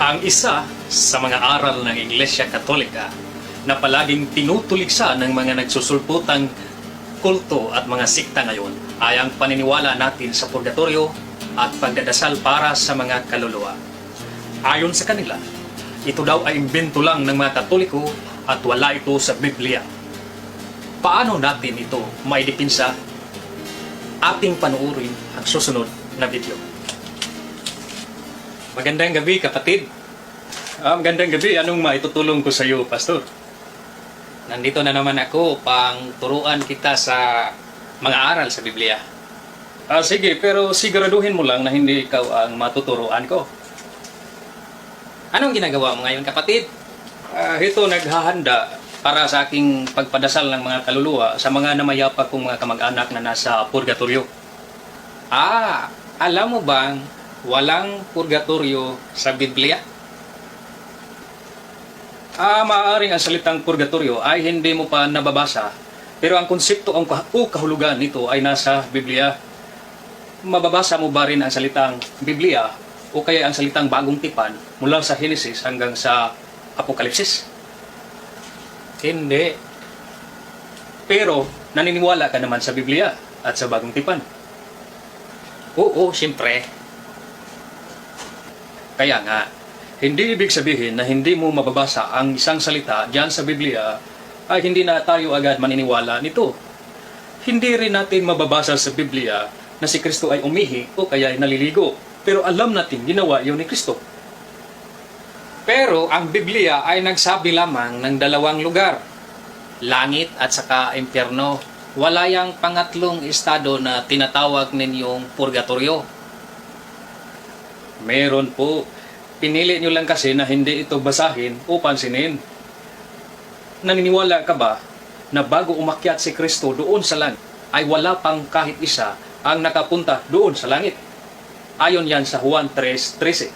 Ang isa sa mga aral ng Iglesia Katolika na palaging tinutuligsa ng mga nagsusulputang kulto at mga sikta ngayon ay ang paniniwala natin sa purgatorio at pagdadasal para sa mga kaluluwa. Ayon sa kanila, ito daw ay imbento lang ng mga Katoliko at wala ito sa Biblia. Paano natin ito maidipinsa? Ating panuorin ang susunod na video. Magandang gabi, kapatid. Magandang gabi. Anong maitutulong ko sa iyo, Pastor? Nandito na naman ako pang turuan kita sa mga aral sa Biblia. Sige, pero siguraduhin mo lang na hindi ikaw ang matuturuan ko. Anong ginagawa mo ngayon, kapatid? Ito, naghahanda para sa aking pagpadasal ng mga kaluluwa sa mga namayapa kong mga kamag-anak na nasa purgatorio. Alam mo bang walang purgatorio sa Biblia? Maaaring ang salitang purgatorio ay hindi mo pa nababasa, pero ang konsepto o kahulugan nito ay nasa Biblia. Mababasa mo ba rin ang salitang Biblia o kaya ang salitang bagong tipan mula sa Genesis hanggang sa Apokalipsis? Hindi. Pero naniniwala ka naman sa Biblia at sa bagong tipan? Oo, siyempre. Kaya nga, hindi ibig sabihin na hindi mo mababasa ang isang salita diyan sa Biblia ay hindi na tayo agad maniniwala nito. Hindi rin natin mababasa sa Biblia na si Kristo ay umihi o kaya ay naliligo. Pero alam natin ginawa yun ni Kristo. Pero ang Biblia ay nagsabi lamang ng dalawang lugar, langit at saka impyerno. Wala yang pangatlong estado na tinatawag ninyong purgatorio. Meron po. Pinili nyo lang kasi na hindi ito basahin o pansinin. Naniniwala ka ba na bago umakyat si Kristo doon sa langit ay wala pang kahit isa ang nakapunta doon sa langit? Ayon yan sa Juan 3:13.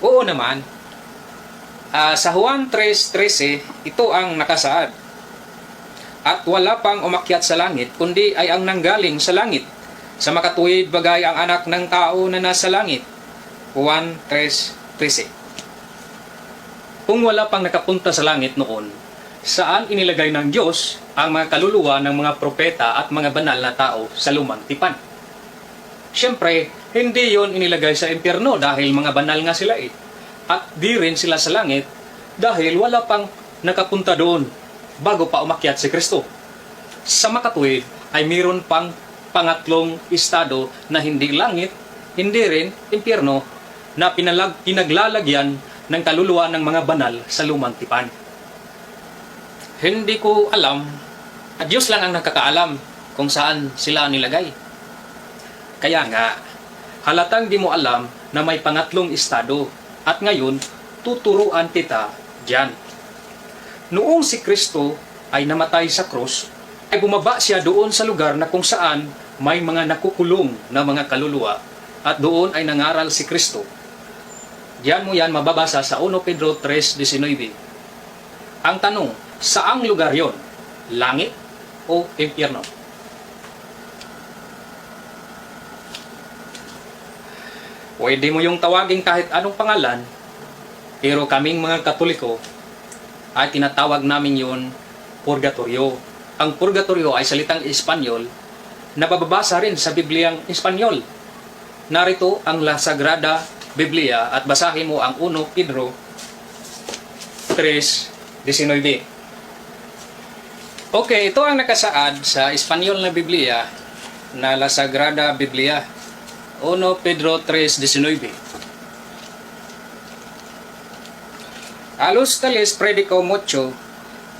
Oo naman. Sa Juan 3:13, ito ang nakasaad. At wala pang umakyat sa langit, kundi ay ang nanggaling sa langit. Sa makatuwid bagay ang anak ng tao na nasa langit. Juan 3:13. Kung wala pang nakapunta sa langit noon, saan inilagay ng Diyos ang mga kaluluwa ng mga propeta at mga banal na tao sa lumang tipan? Siyempre, hindi yon inilagay sa impyerno dahil mga banal nga sila eh. At di rin sila sa langit dahil wala pang nakapunta doon bago pa umakyat si Kristo. Sa makatuwid ay mayroon pang pangatlong estado na hindi langit, hindi rin impyerno, na pinaglalagyan ng kaluluwa ng mga banal sa lumang tipan. Hindi ko alam, at Diyos lang ang nakakaalam kung saan sila nilagay. Kaya nga, halatang di mo alam na may pangatlong estado at ngayon, tuturuan kita diyan. Noong si Kristo ay namatay sa krus, ay bumaba siya doon sa lugar na kung saan may mga nakukulong na mga kaluluwa at doon ay nangaral si Kristo. Diyan mo yan mababasa sa 1 Pedro 3:19. Ang tanong, saang lugar yon? Langit o impyerno? Pwede mo yung tawagin kahit anong pangalan, pero kaming mga Katoliko ay tinatawag namin yun purgatorio. Ang purgatorio ay salitang Espanyol na bababasa rin sa Bibliang Espanyol. Narito ang La Sagrada Biblia at basahin mo ang 1 Pedro 3:19. Okay, ito ang nakasaad sa Espanyol na Biblia na La Sagrada Biblia. 1 Pedro 3:19. A los tales predico mucho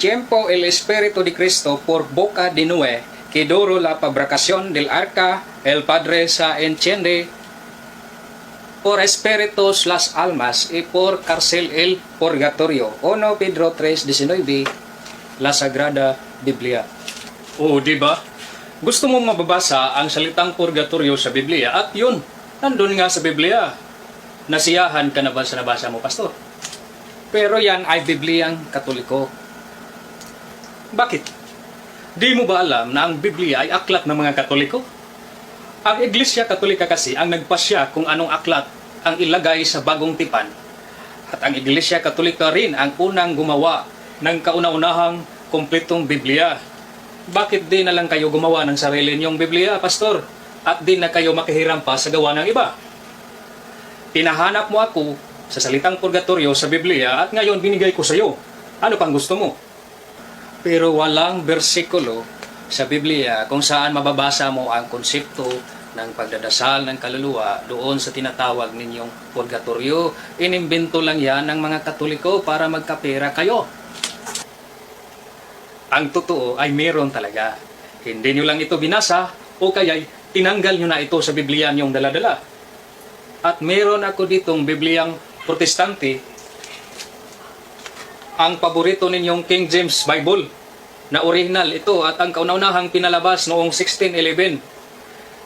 tiempo el Espíritu de Cristo por boca de Noé, que duró la fabricación del arca, el Padre se enciende por espíritus las almas y por cárcel el purgatorio. 1 Pedro 3:19, La Sagrada Biblia. Di ba? Gusto mo mababasa ang salitang purgatorio sa Biblia at yun, nandun nga sa Biblia. Nasiyahan ka na ba sa nabasa mo, Pastor? Pero yan ay Bibliang Katoliko. Bakit? Di mo ba alam na ang Biblia ay aklat ng mga Katoliko? Ang Iglesia Katolika kasi ang nagpasya kung anong aklat ang ilagay sa bagong tipan. At ang Iglesia Katolika rin ang unang gumawa ng kauna-unahang kumpletong Biblia. Bakit di na lang kayo gumawa ng sarili niyong Biblia, Pastor? At di na kayo makihiram pa sa gawa ng iba? Pinahanap mo ako sa salitang purgatorio sa Biblia at ngayon binigay ko sa iyo. Ano pang gusto mo? Pero walang bersikulo sa Biblia kung saan mababasa mo ang konsepto ng pagdadasal ng kaluluwa doon sa tinatawag ninyong purgatorio. Inimbento lang yan ng mga Katoliko para magkapera kayo. Ang totoo ay meron talaga. Hindi nyo lang ito binasa o kaya'y tinanggal nyo na ito sa Biblia nyong daladala. At meron ako ditong Bibliang Protestante, ang paborito ninyong King James Bible, na original ito at ang kauna-unahang pinalabas noong 1611.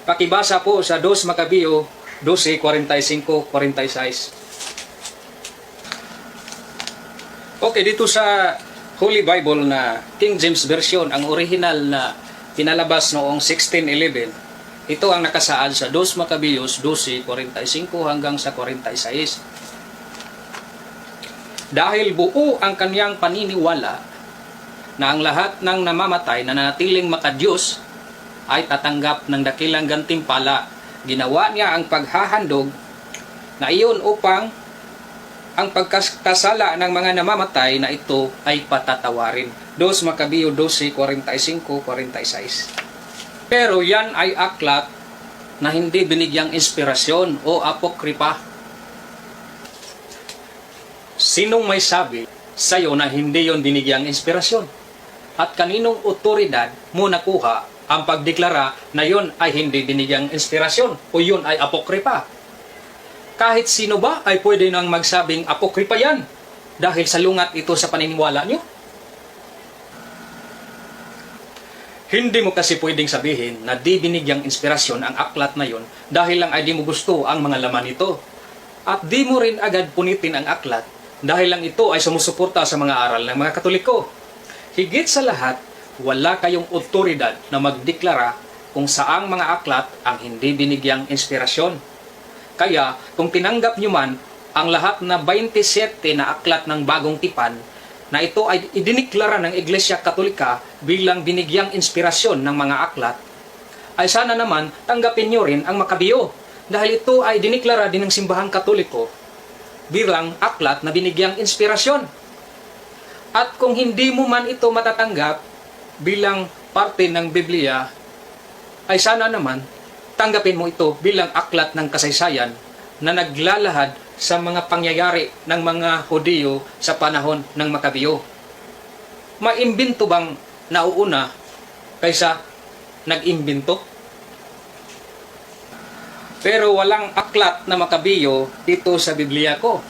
Pakibasa po sa 2 Macabeo 12:45-46. Okay, dito sa Holy Bible na King James Version, ang original na pinalabas noong 1611, ito ang nakasaad sa 2 Macabeos 12:45 hanggang sa 46. Dahil buo ang kaniyang paniniwala na ang lahat ng namamatay na nanatiling makadiyos ay tatanggap ng dakilang gantimpala, ginawa niya ang paghahandog na iyon upang ang pagkasala ng mga namamatay na ito ay patatawarin. 2 Macabeo 12:45-46. Pero yan ay aklat na hindi binigyang inspirasyon o apokripa. Sinong may sabi sa'yo na hindi yon binigyang inspirasyon? At kaninong otoridad mo nakuha ang pagdeklara na yon ay hindi binigyang inspirasyon o yon ay apokripa? Kahit sino ba ay pwede nang magsabing apokripa yan dahil salungat ito sa paniniwala nyo? Hindi mo kasi pwedeng sabihin na di binigyang inspirasyon ang aklat na yon dahil lang ay di mo gusto ang mga laman nito. At di mo rin agad punitin ang aklat dahil lang ito ay sumusuporta sa mga aral ng mga Katoliko. Higit sa lahat, wala kayong otoridad na magdeklara kung saang mga aklat ang hindi binigyang inspirasyon. Kaya, kung tinanggap nyo man ang lahat na 27 na aklat ng bagong tipan, na ito ay idiniklara ng Iglesia Katolika bilang binigyang inspirasyon ng mga aklat, ay sana naman tanggapin nyo rin ang Macabeo dahil ito ay diniklara din ng Simbahang Katoliko bilang aklat na binigyang inspirasyon. At kung hindi mo man ito matatanggap bilang parte ng Biblia, ay sana naman tanggapin mo ito bilang aklat ng kasaysayan na naglalahad sa mga pangyayari ng mga Hudiyo sa panahon ng Macabeo. Maimbento bang nauuna kaysa nag-imbento? Pero walang aklat na Macabeo dito sa Biblia ko.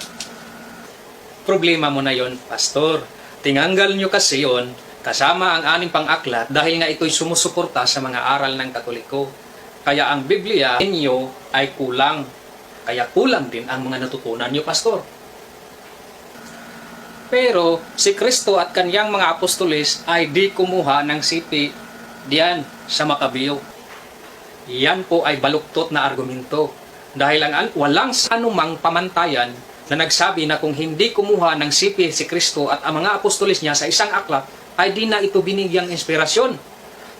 Problema mo na yon, Pastor. Tinanggal nyo kasi yon kasama ang 6 pang aklat dahil nga ito'y sumusuporta sa mga aral ng Katoliko. Kaya ang Biblia ninyo ay kulang. Kaya kulang din ang mga natutunan nyo, Pastor. Pero si Kristo at kanyang mga apostoles ay di kumuha ng sipi diyan sa Macabeo. Yan po ay baluktot na argumento. Dahil ang walang anumang pamantayan na nagsabi na kung hindi kumuha ng sipi si Kristo at ang mga apostoles niya sa isang aklat, ay di na ito binigyang inspirasyon.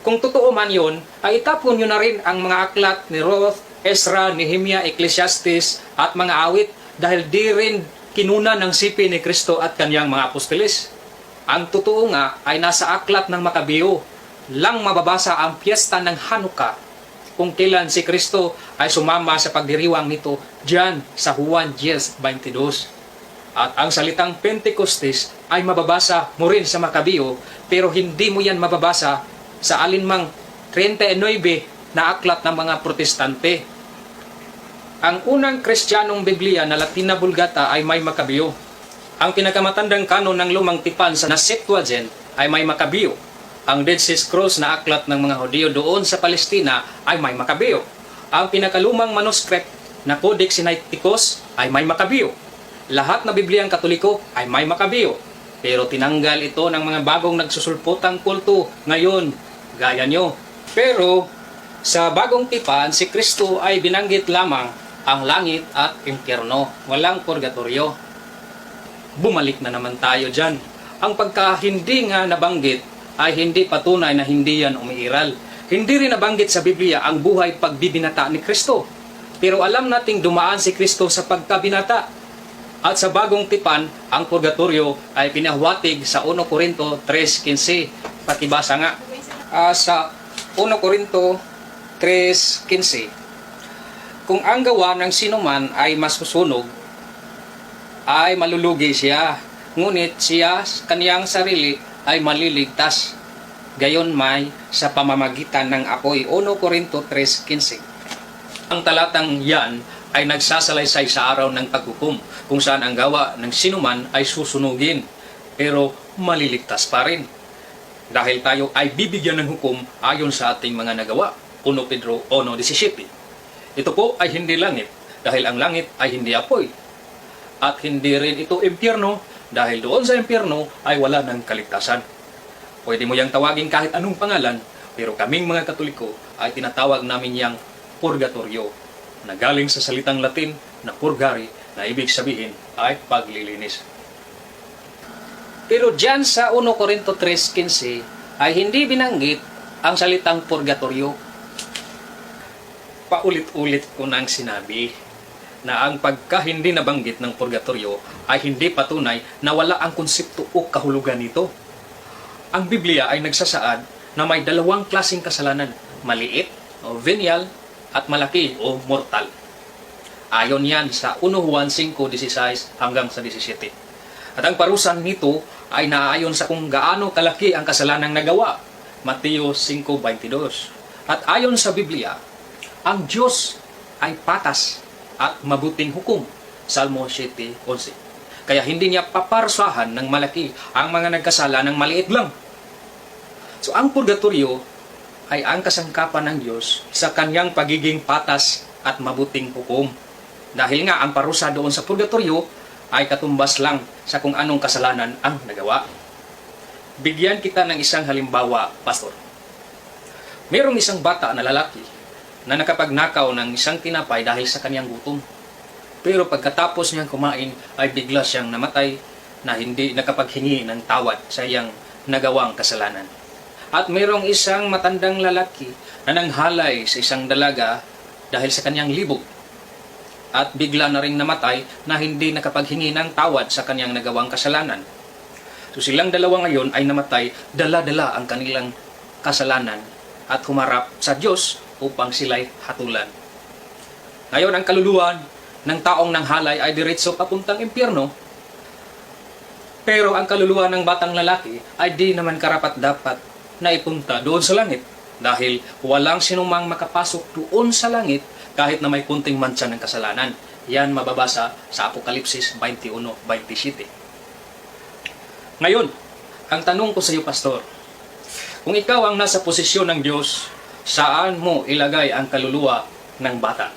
Kung totoo man yon, ay itapon nyo na rin ang mga aklat ni Ruth, Ezra, Nehemia, Ecclesiastes at mga awit dahil di rin kinuna ng sipi ni Kristo at kanyang mga apostoles. Ang totoo nga ay nasa aklat ng Macabeo lang mababasa ang piyesta ng Hanukkah kung kailan si Kristo ay sumama sa pagdiriwang nito diyan sa Juan 10:22. At ang salitang Pentecostes ay mababasa mo rin sa Macabeo, pero hindi mo yan mababasa sa alinmang 39 na aklat ng mga Protestante. Ang unang Kristiyanong Biblia na Latina Vulgata ay may Macabeo. Ang pinakamatandang kanon ng lumang tipan sa Septuagint ay may Macabeo. Ang Dead Sea Scrolls na aklat ng mga Hudiyo doon sa Palestina ay may Macabeo. Ang pinakalumang manuscript na Codex Sinaiticus ay may Macabeo. Lahat na Bibliang Katoliko ay may Macabeo. Pero tinanggal ito ng mga bagong nagsusulpotang kulto ngayon, gaya nyo. Pero sa bagong tipan, si Kristo ay binanggit lamang ang langit at impyerno. Walang purgatorio. Bumalik na naman tayo dyan. Ang pagka hindi nga nabanggit ay hindi patunay na hindi yan umiiral. Hindi rin nabanggit sa Biblia ang buhay pagbibinata ni Kristo. Pero alam nating dumaan si Kristo sa pagkabinata. At sa bagong tipan, ang purgatorio ay pinahuwatig sa 1 Corinto 3:15. Pakibasa nga. Sa 1 Corinto 3:15. Kung ang gawa ng sinuman ay masusunog, ay malulugi siya. Ngunit siya, kaniyang sarili, ay maliligtas. Gayon may sa pamamagitan ng apoy. 1 Corinto 3:15. Ang talatang yan ay nagsasalaysay sa araw ng paghukom, kung saan ang gawa ng sinuman ay susunugin, pero maliligtas pa rin. Dahil tayo ay bibigyan ng hukom ayon sa ating mga nagawa. 1 Pedro 1:17. Ito po ay hindi langit, dahil ang langit ay hindi apoy. At hindi rin ito impyerno, dahil doon sa impyerno ay wala ng kaligtasan. Pwede mo yang tawagin kahit anong pangalan, pero kaming mga Katoliko ay tinatawag namin yang purgatorio, na galing sa salitang Latin na purgare, na ibig sabihin ay paglilinis. Pero dyan sa 1 Corinto 3:15 ay hindi binanggit ang salitang purgatorio. Paulit-ulit ko nang sinabi na ang pagka hindi nabanggit ng purgatorio ay hindi patunay na wala ang konsepto o kahulugan nito. Ang Biblia ay nagsasaad na may dalawang klaseng kasalanan, maliit o venial at malaki o mortal. Ayon yan sa 1 Juan 5:16 hanggang sa 17. At ang parusan nito ay naayon sa kung gaano kalaki ang kasalanang nagawa, Mateo 5:22. At ayon sa Biblia, ang Diyos ay patas at mabuting hukom, Salmo 7:11. Kaya hindi niya paparsahan ng malaki ang mga nagkasala ng maliit lang. So ang purgatorio ay ang kasangkapan ng Diyos sa kanyang pagiging patas at mabuting hukom. Dahil nga ang parusa doon sa purgatorio ay katumbas lang sa kung anong kasalanan ang nagawa. Bigyan kita ng isang halimbawa, Pastor. Mayroong isang bata na lalaki na nakapagnakaw ng isang tinapay dahil sa kanyang gutom. Pero pagkatapos niyang kumain ay bigla siyang namatay na hindi nakapaghingi ng tawad sa iyang nagawang kasalanan. At mayroong isang matandang lalaki na nanghalay sa isang dalaga dahil sa kanyang libog. At bigla na ring namatay na hindi nakapaghingi ng tawad sa kanyang nagawang kasalanan. So silang dalawa ngayon ay namatay, dala-dala ang kanilang kasalanan at humarap sa Diyos upang sila'y hatulan. Ngayon ang kaluluwa ng taong nanghalay ay diretso papuntang impyerno, pero ang kaluluwa ng batang lalaki ay di naman karapat-dapat na ipunta doon sa langit, dahil walang sinumang makapasok doon sa langit kahit na may kunting mantsa ng kasalanan. Yan mababasa sa Apokalipsis 21:27. Ngayon, ang tanong ko sa iyo, Pastor, kung ikaw ang nasa posisyon ng Diyos, saan mo ilagay ang kaluluwa ng bata?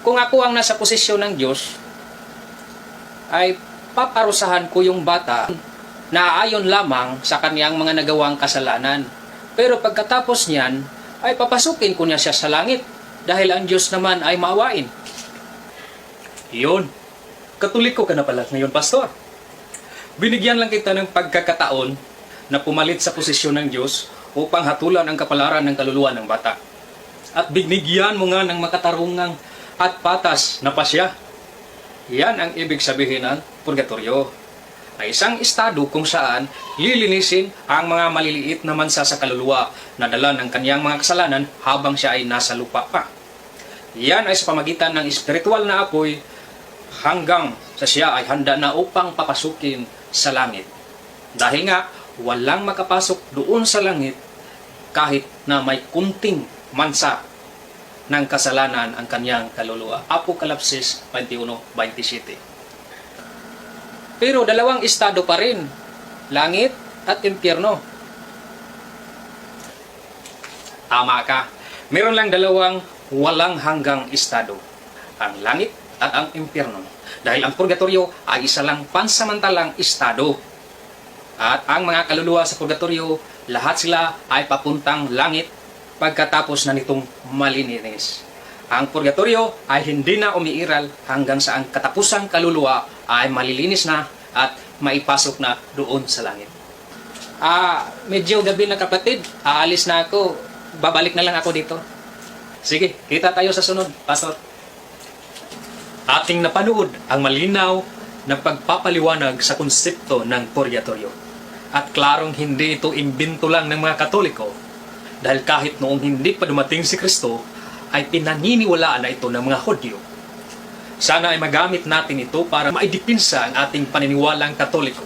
Kung ako ang nasa posisyon ng Diyos, ay paparusahan ko yung bata na ayon lamang sa kaniyang mga nagawang kasalanan. Pero pagkatapos niyan, ay papasukin ko niya siya sa langit, dahil ang Diyos naman ay maawain. Iyon. Katoliko ka na pala ngayon, Pastor. Binigyan lang kita ng pagkakataon na pumalit sa posisyon ng Diyos upang hatulan ang kapalaran ng kaluluwa ng bata. At binigyan mo nga ng makatarungang at patas na pasya. Yan ang ibig sabihin ng purgatorio, na isang estado kung saan lilinisin ang mga maliliit na mansa sa kaluluwa na dala ng kaniyang mga kasalanan habang siya ay nasa lupa pa. Yan ay sa pamagitan ng espiritual na apoy hanggang sa siya ay handa na upang papasukin sa langit. Dahil nga, walang makapasok doon sa langit kahit na may kunting mansa ng kasalanan ang kaniyang kaluluwa. Apokalipsis 21:27. Pero dalawang estado pa rin, langit at impyerno. Tama ka. Meron lang dalawang walang hanggang estado, ang langit at ang impyerno. Dahil ang purgatorio ay isa lang pansamantalang estado. At ang mga kaluluwa sa purgatorio, lahat sila ay papuntang langit pagkatapos na nitong malilinis. Ang purgatorio ay hindi na umiiral hanggang sa ang katapusang kaluluwa ay malilinis na at maipasok na doon sa langit. Medyo gabi na kapatid, aalis na ako, babalik na lang ako dito. Sige, kita tayo sa sunod, Pastor. Ating napanood ang malinaw na pagpapaliwanag sa konsepto ng purgatorio. At klarong hindi ito imbento lang ng mga Katoliko, dahil kahit noong hindi pa dumating si Kristo, ay pinaniniwalaan na ito ng mga Hudyo. Sana ay magamit natin ito para maidipinsa ang ating paniniwalang Katoliko.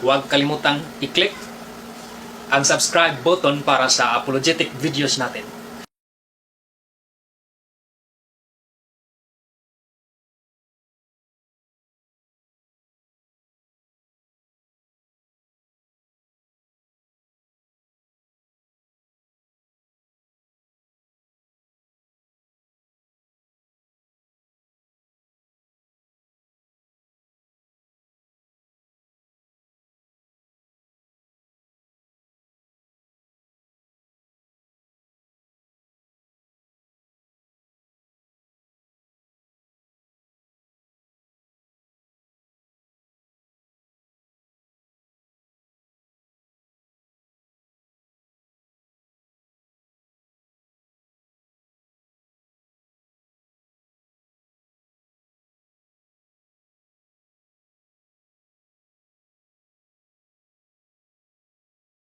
Huwag kalimutang i-click ang subscribe button para sa apologetic videos natin.